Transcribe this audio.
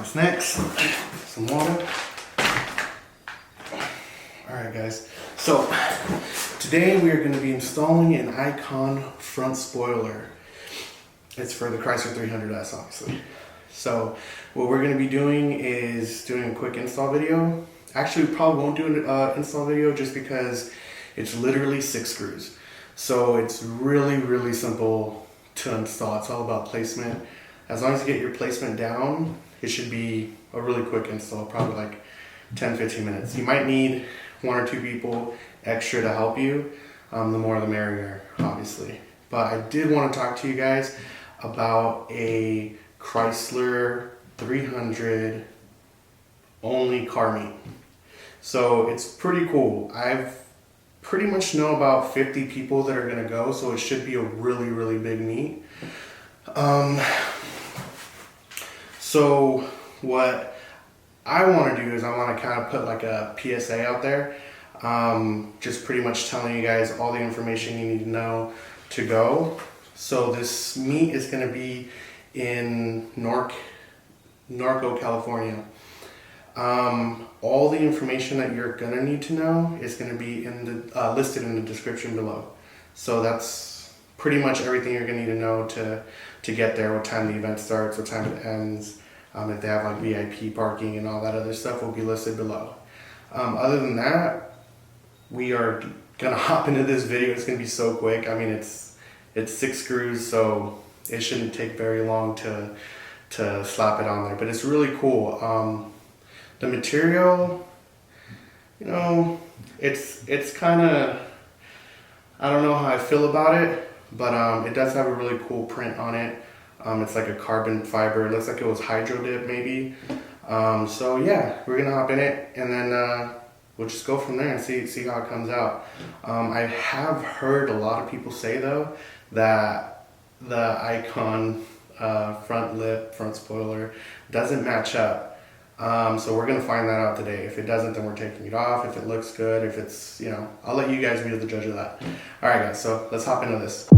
What's next? Some water. Alright guys, so today we are going to be installing an Ikon front spoiler. It's for the Chrysler 300S obviously. So what we're going to be doing is doing a quick install video. Actually, we probably won't do an install video just because it's literally 6 screws. So it's really simple to install. It's all about placement. As long as you get your placement down, it should be a really quick install, probably like 10-15 minutes. You might need 1 or 2 people extra to help you. The more the merrier, obviously. But I did want to talk to you guys about a Chrysler 300 only car meet. So it's pretty cool. I've pretty much know about 50 people that are going to go, so it should be a really big meet. So what I want to do is I want to kind of put like a PSA out there, just pretty much telling you guys all the information you need to know to go. So this meet is going to be in Norco, California. All the information that you're going to need to know is going to be in the listed in the description below. So that's pretty much everything you're going to need to know to get there, what time the event starts, what time it ends, if they have like VIP parking and all that other stuff will be listed below. Other than that, we are going to hop into this video. It's going to be so quick. I mean, it's 6 screws, so it shouldn't take very long to slap it on there, but it's really cool. The material, you know, it's kind of, I don't know how I feel about it, but it does have a really cool print on it. It's like a carbon fiber. It looks like it was hydro dip maybe. So yeah, we're gonna hop in it and then we'll just go from there and see how it comes out. I have heard a lot of people say though that the Ikon front spoiler doesn't match up. So we're gonna find that out today. If it doesn't, then we're taking it off. If it looks good, if it's, you know, I'll let you guys be the judge of that. All right guys, so let's hop into this.